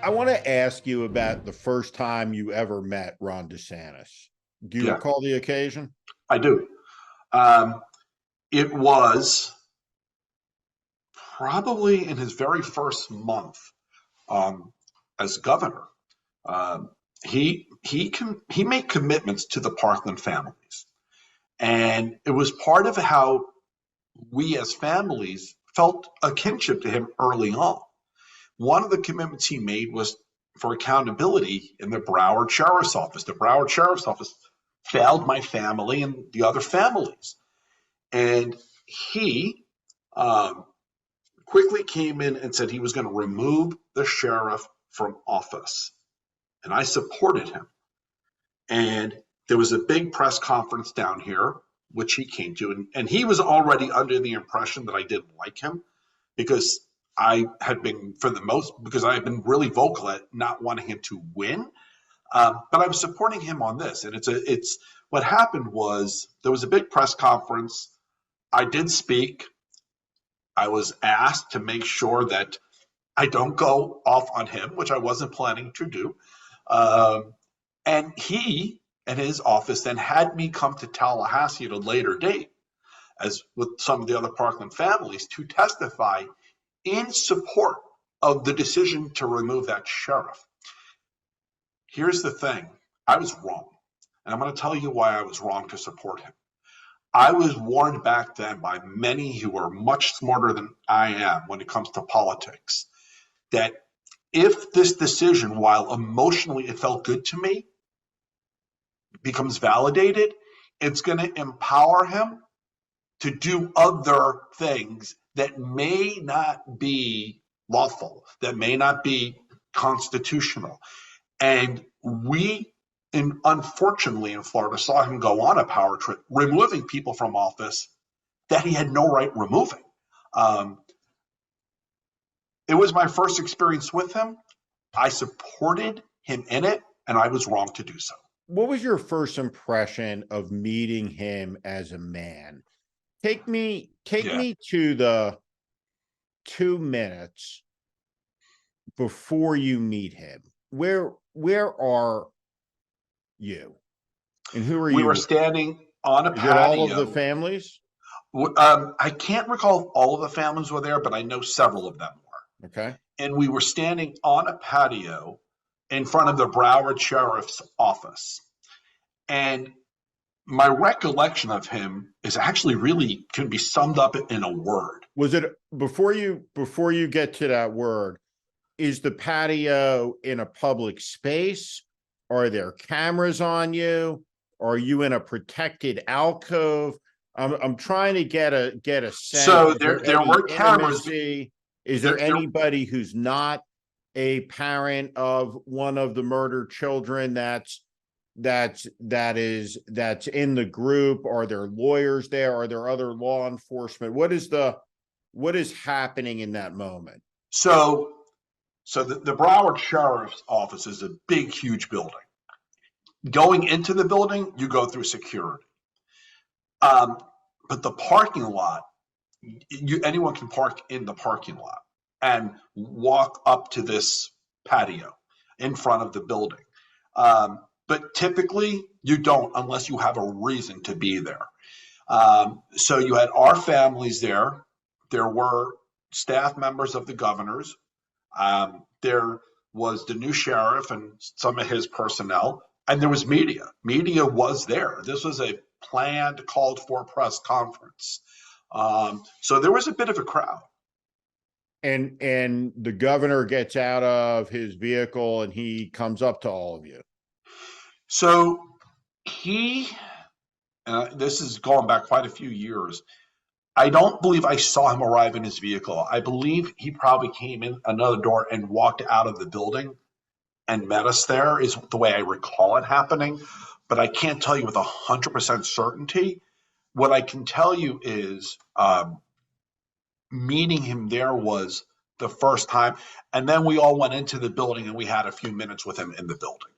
I want to ask you about the first time you ever met Ron DeSantis. Do you Yeah, recall the occasion? I do. Um, it was probably in his very first month um, as governor. Um, he made commitments to the Parkland families, and it was part of how we as families felt a kinship to him early on. One of the commitments he made was for accountability in the Broward Sheriff's Office. The Broward Sheriff's Office failed my family and the other families. And he um, quickly came in and said he was going to remove the sheriff from office. And I supported him. And there was a big press conference down here, which he came to. And he was already under the impression that I didn't like him because I had been, because I had been really vocal at not wanting him to win. But I was supporting him on this. And it's what happened was there was a big press conference. I did speak. I was asked to make sure that I don't go off on him, which I wasn't planning to do. Um, and he and his office then had me come to Tallahassee at a later date, as with some of the other Parkland families, to testify in support of the decision to remove that sheriff. Here's the thing. I was wrong. And I'm going to tell you why I was wrong to support him. I was warned back then by many who are much smarter than I am when it comes to politics that if this decision, while emotionally it felt good to me, becomes validated, it's going to empower him to do other things that may not be lawful, that may not be constitutional. And unfortunately, in Florida, saw him go on a power trip, removing people from office that he had no right removing. Um, it was my first experience with him. I supported him in it, and I was wrong to do so. What was your first impression of meeting him as a man? Take me to the 2 minutes before you meet him. Where are you? And who are We you were with? standing on a Is it all of the patio. families? I can't recall all of the families were there, but I know several of them were. Okay. And we were standing on a patio in front of the Broward Sheriff's office. And my recollection of him is actually really can be summed up in a word. Was it before you get to that word, is the patio in a public space? Are there cameras on you? Are you in a protected alcove? I'm trying to get a sense. So Is there any were cameras. intimacy? Is there anybody who's not a parent of one of the murdered children that's in the group? Are there lawyers there? Are there other law enforcement? What is happening in that moment? So the Broward Sheriff's Office is a big, huge building. Going into the building, you go through security. But the parking lot, anyone can park in the parking lot and walk up to this patio in front of the building. But typically, you don't unless you have a reason to be there. So you had our families there. There were staff members of the governor's. There was the new sheriff and some of his personnel, and there was media. Media was there. This was a planned, called for press conference. So there was a bit of a crowd. And the governor gets out of his vehicle and he comes up to all of you. So this is going back quite a few years. I don't believe I saw him arrive in his vehicle. I believe he probably came in another door and walked out of the building and met us there, is the way I recall it happening. But I can't tell you with 100% certainty. What I can tell you is meeting him there was the first time. And then we all went into the building and we had a few minutes with him in the building.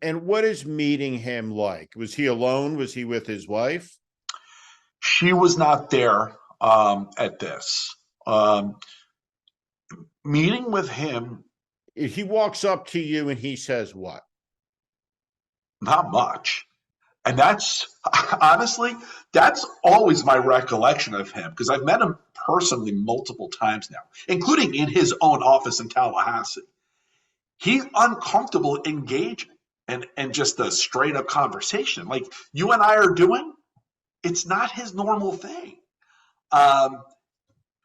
And what is meeting him like? Was he alone? Was he with his wife? She was not there at this. Meeting with him he walks up to you and he says what? Not much. And that's honestly, that's always my recollection of him because I've met him personally multiple times now, including in his own office in Tallahassee. He's uncomfortable engaging and just a straight up conversation like you and I are doing. It's not his normal thing.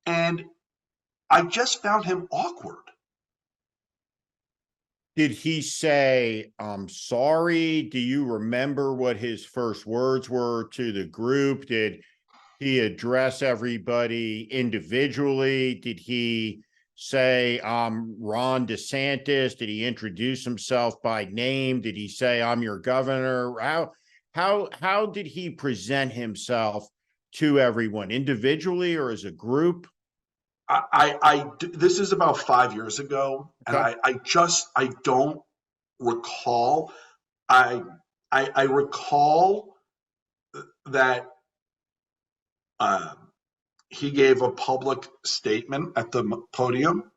And I just found him awkward. Did he say, I'm sorry? Do you remember what his first words were to the group? Did he address everybody individually? Did he say, I'm Ron DeSantis? Did he introduce himself by name? Did he say, I'm your governor? How did he present himself to everyone, individually or as a group? This is about 5 years ago, and Okay. I don't recall. I recall that he gave a public statement at the podium,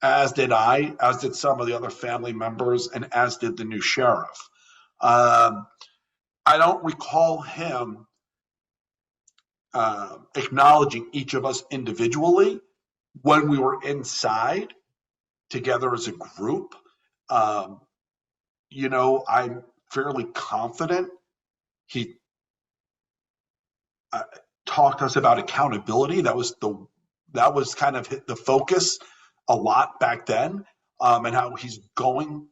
as did I, as did some of the other family members, and as did the new sheriff. I don't recall him acknowledging each of us individually when we were inside together as a group. I'm fairly confident he talked to us about accountability. That was kind of the focus a lot back then, and how he's going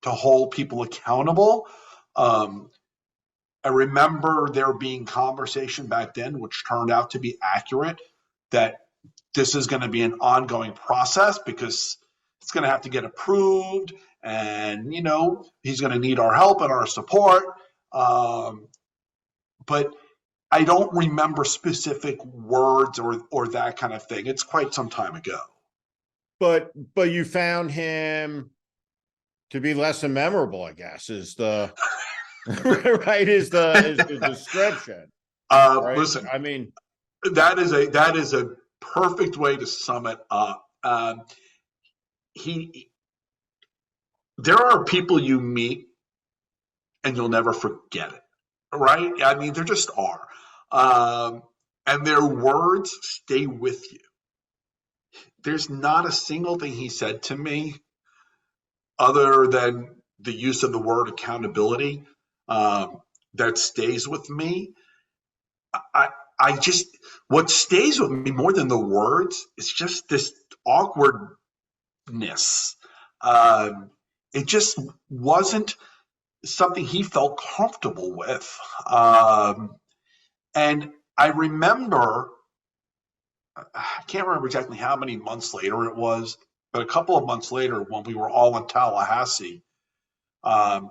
to hold people accountable. I remember there being conversation back then, which turned out to be accurate, that this is going to be an ongoing process because it's going to have to get approved, and he's going to need our help and our support. But I don't remember specific words or that kind of thing. It's quite some time ago. But you found him to be less than memorable, I guess, is the right, is the description. Right? Listen, I mean, that is a perfect way to sum it up. There are people you meet and you'll never forget it, right? I mean, there just are. And their words stay with you. There's not a single thing he said to me other than the use of the word accountability that stays with me. I just, what stays with me more than the words is just this awkwardness. It just wasn't something he felt comfortable with. And I remember, I can't remember exactly how many months later it was, but a couple of months later when we were all in Tallahassee, and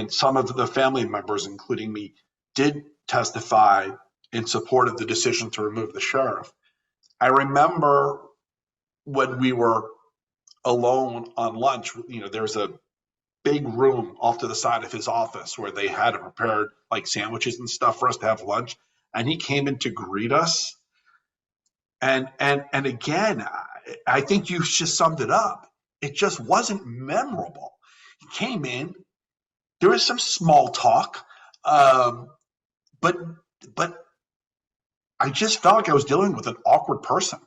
some of the family members, including me, did testify in support of the decision to remove the sheriff. I remember when we were alone on lunch, there's a big room off to the side of his office where they had prepared like sandwiches and stuff for us to have lunch. And he came in to greet us. And again, I think you just summed it up. It just wasn't memorable. He came in, there was some small talk, but I just felt like I was dealing with an awkward person.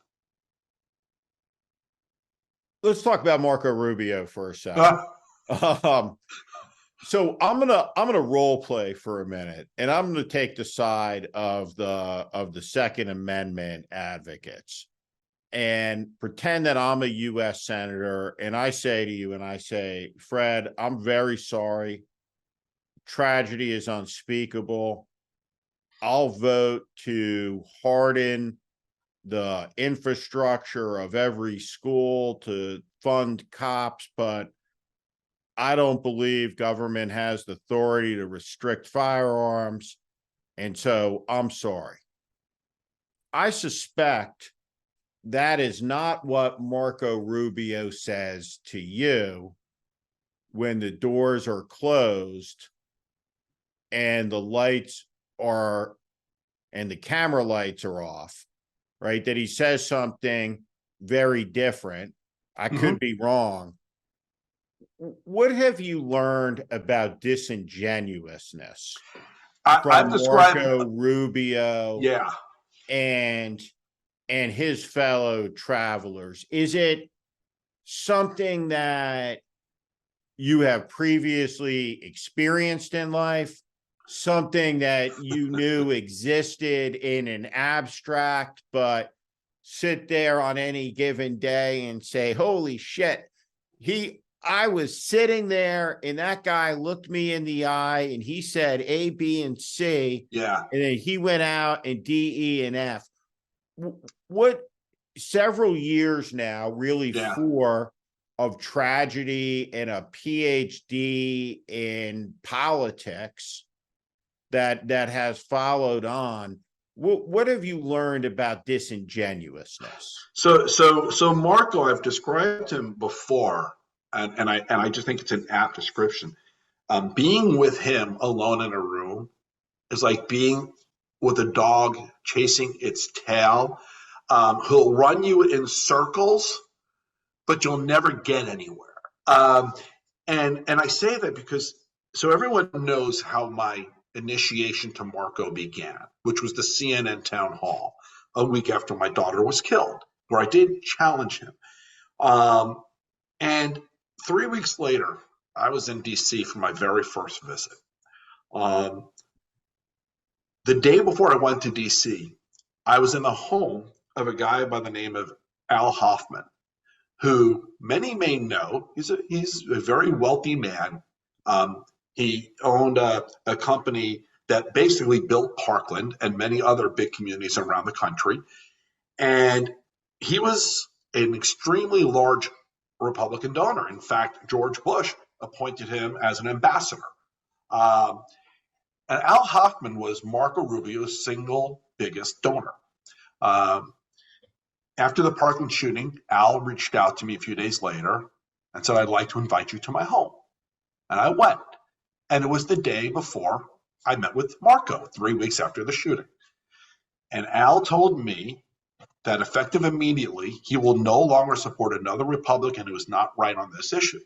let's talk about Marco Rubio for a second. So I'm gonna role play for a minute, and I'm gonna take the side of the Second Amendment advocates and pretend that I'm a U.S. senator, and I say to you, and I say, Fred, I'm very sorry. Tragedy is unspeakable. I'll vote to harden the infrastructure of every school to fund cops, but I don't believe government has the authority to restrict firearms. And so I'm sorry. I suspect that is not what Marco Rubio says to you when the doors are closed and the lights are, and the camera lights are off, right? That he says something very different. I could be wrong, what have you learned about disingenuousness I've from described, Marco Rubio yeah. and his fellow travelers? Is it something that you have previously experienced in life, something that you knew existed in an abstract, but sit there on any given day and say, holy shit, I was sitting there and that guy looked me in the eye and he said A, B, and C, Yeah. and then he went out and D, E, and F. What several years now, really Yeah. four, of tragedy and a PhD in politics that has followed on. What have you learned about disingenuousness? So Marco, I've described him before, and I just think it's an apt description. Being with him alone in a room is like being with a dog chasing its tail. He'll run you in circles, but you'll never get anywhere. Um, and I say that because so everyone knows how my initiation to Marco began, which was the CNN town hall a week after my daughter was killed, where I did challenge him. And 3 weeks later, I was in DC for my very first visit. Um, the day before I went to DC, I was in the home of a guy by the name of Al Hoffman, who many may know. He's a very wealthy man. He owned a company that basically built Parkland and many other big communities around the country. And he was an extremely large Republican donor. In fact, George Bush appointed him as an ambassador. Um, and Al Hoffman was Marco Rubio's single biggest donor. Um, After the Parkland shooting, Al reached out to me a few days later and said, I'd like to invite you to my home. And I went. And it was the day before I met with Marco, 3 weeks after the shooting. And Al told me that effective immediately, he will no longer support another Republican who is not right on this issue.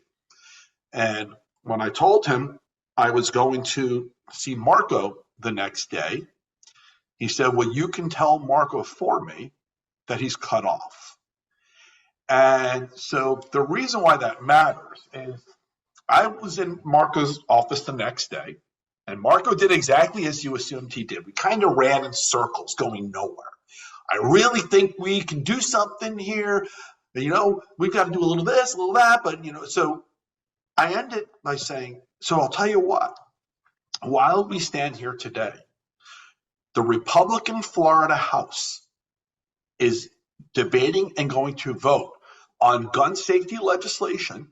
And when I told him I was going to see Marco the next day, he said, well, you can tell Marco for me that he's cut off. And so the reason why that matters is I was in Marco's office the next day, and Marco did exactly as you assumed he did. We kind of ran in circles going nowhere. I really think we can do something here. We've got to do a little this, a little that. But, so I ended by saying, so I'll tell you what, while we stand here today, the Republican Florida House is debating and going to vote on gun safety legislation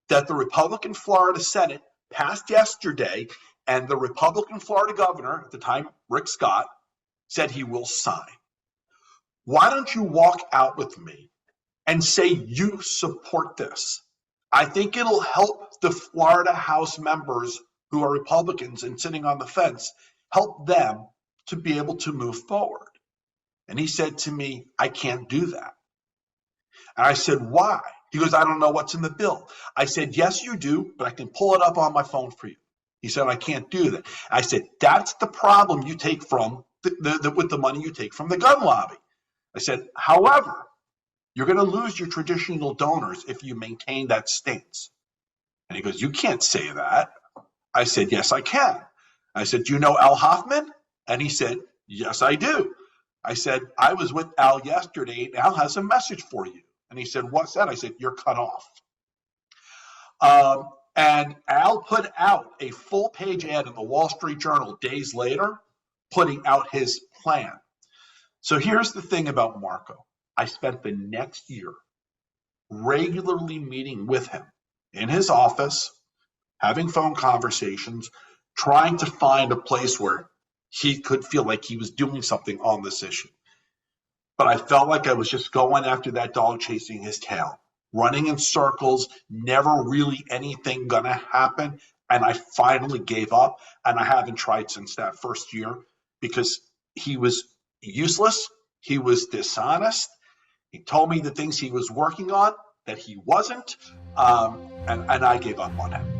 that the Republican Florida Senate passed yesterday, and the Republican Florida governor at the time, Rick Scott, said he will sign. Why don't you walk out with me and say you support this? I think it'll help the Florida House members who are Republicans and sitting on the fence, help them to be able to move forward. And he said to me, I can't do that. And I said, why? He goes, I don't know what's in the bill. I said, yes, you do, but I can pull it up on my phone for you. He said, I can't do that. I said, that's the problem you take from with the money you take from the gun lobby. I said, however, you're going to lose your traditional donors if you maintain that stance. And he goes, you can't say that. I said, yes, I can. I said, do you know Al Hoffman? And he said, yes, I do. I said, I was with Al yesterday, and Al has a message for you. And he said, what's that? I said, you're cut off. And Al put out a full-page ad in the Wall Street Journal days later, putting out his plan. So here's the thing about Marco. I spent the next year regularly meeting with him in his office, having phone conversations, trying to find a place where he could feel like he was doing something on this issue. But I felt like I was just going after that dog chasing his tail, running in circles, never really anything gonna happen. And I finally gave up, and I haven't tried since that first year because he was useless. He was dishonest. He told me the things he was working on that he wasn't. And I gave up on him.